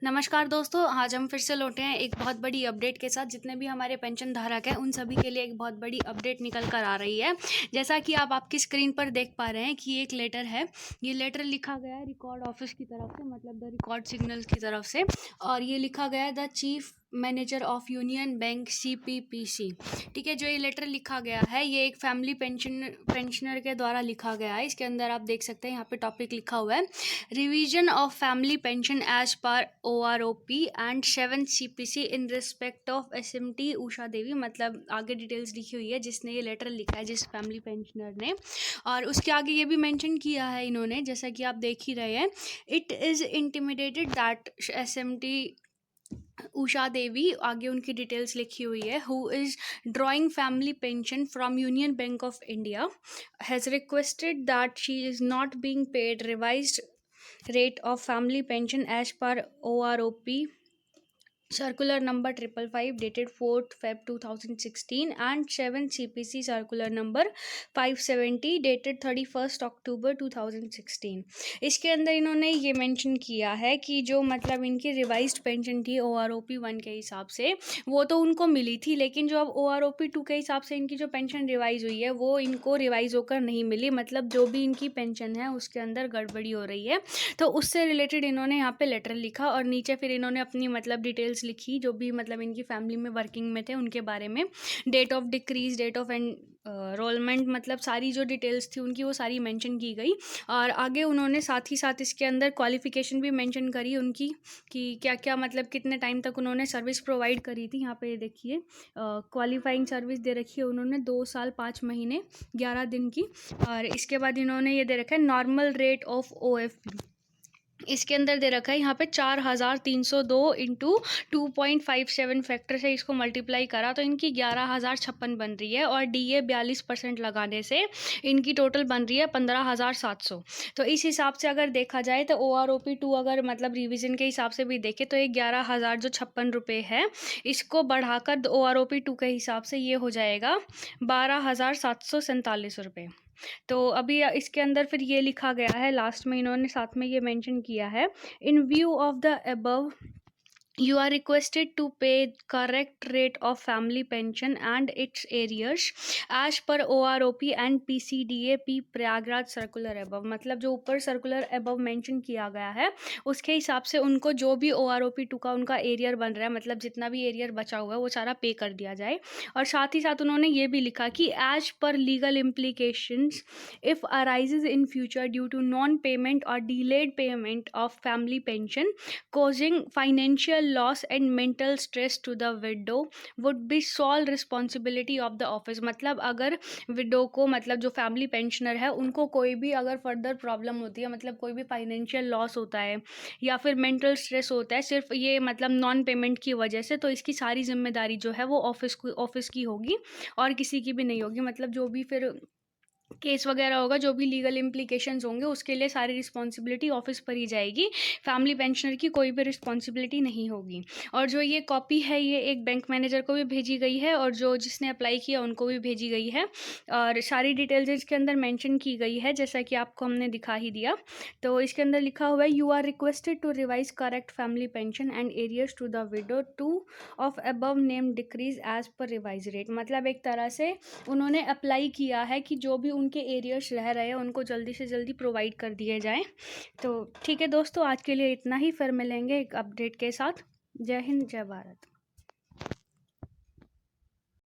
नमस्कार दोस्तों, आज हम फिर से लौटे हैं एक बहुत बड़ी अपडेट के साथ। जितने भी हमारे पेंशन धारक हैं उन सभी के लिए एक बहुत बड़ी अपडेट निकल कर आ रही है। जैसा कि आप आपकी स्क्रीन पर देख पा रहे हैं कि एक लेटर है। ये लेटर लिखा गया है रिकॉर्ड ऑफिस की तरफ से, मतलब द रिकॉर्ड सिग्नल की तरफ से, और ये लिखा गया है the chief manager of union bank CPPC। ठीक है, जो ये लेटर लिखा गया है ये एक फैमिली पेंशनर के द्वारा लिखा गया है। इसके अंदर आप देख सकते हैं यहाँ पे टॉपिक लिखा हुआ है, revision of family pension as per OROP and 7 CPC in respect of SMT Usha Devi. मतलब आगे डिटेल्स लिखी हुई है जिसने ये लेटर लिखा है, जिस फैमिली पेंशनर ने। और उसके आगे ये भी मेंशन किया है इन्होंने, जैसा कि आप देख ही रहे हैं, it is intimidated that SMT Usha देवी, आगे उनकी डिटेल्स लिखी हुई है, who is drawing family pension from union bank of India, has requested that she is not being paid revised rate of family pension as per OROP circular number 555 dated 4th Feb 2016 and 7 CPC circular number 570 dated 31st October 2016। इसके अंदर इन्होंने ये mention किया है कि जो मतलब इनकी रिवाइज्ड पेंशन थी OROP 1 के हिसाब से, वो तो उनको मिली थी, लेकिन जो अब OROP 2 के हिसाब से इनकी जो पेंशन रिवाइज हुई है वो इनको रिवाइज होकर नहीं मिली। मतलब जो भी इनकी पेंशन है उसके अंदर गड़बड़ी हो रही है। तो उससे रिलेटेड इन्होंने यहाँ पे लेटर लिखा और नीचे फिर इन्होंने अपनी मतलब डिटेल्स लिखी, जो भी मतलब इनकी फैमिली में वर्किंग में थे उनके बारे में, date of decrees, date of enrolment, मतलब सारी जो डिटेल्स थी उनकी वो सारी मेंशन की गई। और आगे उन्होंने साथ ही साथ इसके अंदर क्वालिफिकेशन भी मेंशन करी उनकी, कि क्या क्या मतलब कितने टाइम तक उन्होंने सर्विस प्रोवाइड करी थी। यहाँ पे देखिए क्वालिफाइंग सर्विस दे रखी है उन्होंने 2 साल 5 महीने 11 दिन की। और इसके बाद इन्होंने ये दे रखा है नॉर्मल रेट ऑफ OFP। इसके अंदर दे रखा है यहाँ पे 4302 इंटू 2.57 फैक्टर से इसको मल्टीप्लाई करा तो इनकी 11,056 बन रही है, और DA 42% लगाने से इनकी टोटल बन रही है 15,700। तो इस हिसाब से अगर देखा जाए तो OROP 2 अगर मतलब रिवीजन के हिसाब से भी देखें तो ये 11,000 जो 56 रुपये है, इसको बढ़ाकर OROP 2 के हिसाब से ये हो जाएगा 12,747 रुपये। तो अभी इसके अंदर फिर ये लिखा गया है, लास्ट में इन्होंने साथ में ये मेंशन किया है, इन view of the above you are requested to pay correct rate of family pension and its arrears as per OROP and PCDA P Prayagraj circular above। मतलब जो ऊपर सर्कुलर above मेंशन किया गया है उसके हिसाब से उनको जो भी OROP 2 का उनका एरियर बन रहा है, मतलब जितना भी एरियर बचा हुआ है वो सारा पे कर दिया जाए। और साथ ही साथ उन्होंने ये भी लिखा कि as per legal implications if arises in future due to non payment और delayed payment of family pension causing financial loss and mental stress to the widow would be sole responsibility of the office। मतलब अगर window को, मतलब जो family pensioner है उनको कोई भी अगर फर्दर प्रॉब्लम होती है, मतलब कोई भी फाइनेंशियल लॉस होता है या फिर मेंटल स्ट्रेस होता है सिर्फ ये मतलब नॉन पेमेंट की वजह से, तो इसकी सारी जिम्मेदारी जो है वो ऑफिस की होगी और किसी की भी नहीं होगी। मतलब जो भी फिर केस वगैरह होगा, जो भी लीगल इम्प्लीकेशंस होंगे उसके लिए सारी रिस्पॉन्सिबिलिटी ऑफिस पर ही जाएगी, फैमिली पेंशनर की कोई भी रिस्पॉन्सिबिलिटी नहीं होगी। और जो ये कॉपी है ये एक बैंक मैनेजर को भी भेजी गई है और जो जिसने अप्लाई किया उनको भी भेजी गई है, और सारी डिटेल्स इसके अंदर मेंशन की गई है जैसा कि आपको हमने दिखा ही दिया। तो इसके अंदर लिखा हुआ है, you are requested to revise correct family pension and arrears to the widow to of above name decrees as per revise rate. मतलब एक तरह से उन्होंने अप्लाई किया है कि जो भी उनके एरियर्स रह रहे हैं उनको जल्दी से जल्दी प्रोवाइड कर दिए जाएं। तो ठीक है दोस्तों, आज के लिए इतना ही, फिर मिलेंगे एक अपडेट के साथ। जय हिंद, जय भारत।